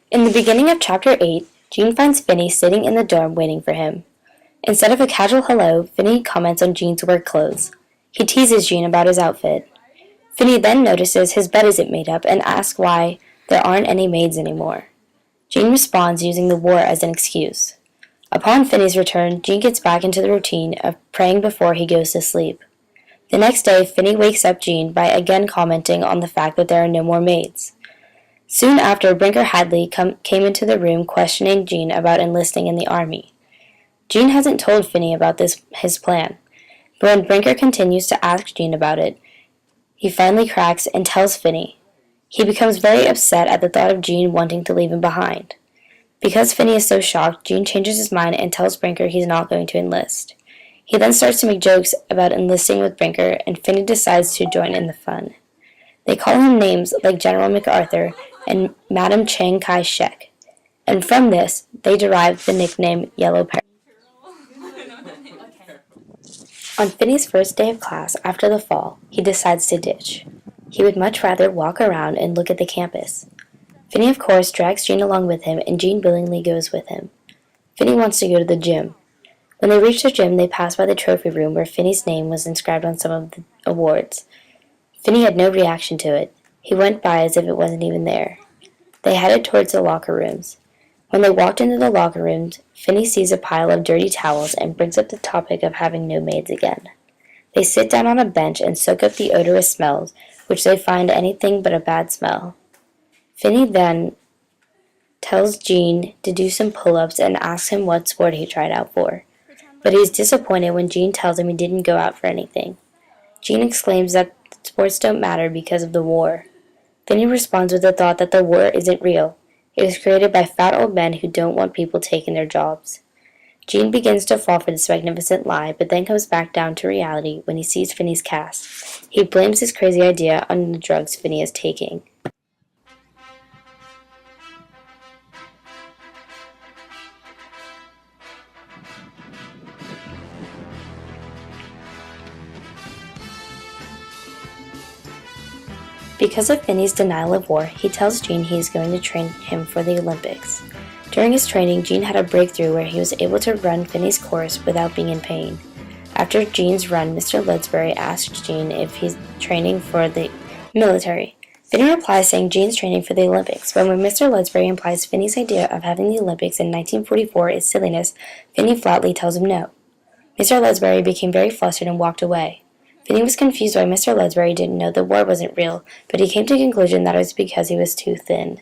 In the beginning of Chapter 8, Jean finds Finney sitting in the dorm waiting for him. Instead of a casual hello, Finney comments on Jean's work clothes. He teases Jean about his outfit. Finney then notices his bed isn't made up and asks why there aren't any maids anymore. Jean responds using the war as an excuse. Upon Finney's return, Jean gets back into the routine of praying before he goes to sleep. The next day, Finney wakes up Jean by again commenting on the fact that there are no more maids. Soon after, Brinker Hadley came into the room questioning Jean about enlisting in the army. Jean hasn't told Finney about his plan, but when Brinker continues to ask Jean about it, he finally cracks and tells Finney. He becomes very upset at the thought of Jean wanting to leave him behind. Because Finney is so shocked, Jean changes his mind and tells Brinker he's not going to enlist. He then starts to make jokes about enlisting with Brinker, and Finney decides to join in the fun. They call him names like General MacArthur and Madam Chiang Kai-shek, and from this, they derived the nickname Yellow Peril. On Finney's first day of class after the fall, he decides to ditch. He would much rather walk around and look at the campus. Finney, of course, drags Jean along with him, and Jean willingly goes with him. Finney wants to go to the gym. When they reach the gym, they pass by the trophy room where Finney's name was inscribed on some of the awards. Finney had no reaction to it. He went by as if it wasn't even there. They headed towards the locker rooms. When they walked into the locker rooms, Finney sees a pile of dirty towels and brings up the topic of having no maids again. They sit down on a bench and soak up the odorous smells, which they find anything but a bad smell. Finney then tells Jean to do some pull-ups and asks him what sport he tried out for. But he's disappointed when Jean tells him he didn't go out for anything. Jean exclaims that sports don't matter because of the war. Finney responds with the thought that the war isn't real. It was created by fat old men who don't want people taking their jobs. Jean begins to fall for this magnificent lie, but then comes back down to reality when he sees Finney's cast. He blames his crazy idea on the drugs Finney is taking. Because of Finney's denial of war, he tells Jean he is going to train him for the Olympics. During his training, Jean had a breakthrough where he was able to run Finney's course without being in pain. After Jean's run, Mr. Ledsbury asked Jean if he's training for the military. Finney replies saying Jean's training for the Olympics, but when Mr. Ledsbury implies Finney's idea of having the Olympics in 1944 is silliness, Finney flatly tells him no. Mr. Ledsbury became very flustered and walked away. Finney was confused why Mr. Ledsbury didn't know the war wasn't real, but he came to the conclusion that it was because he was too thin.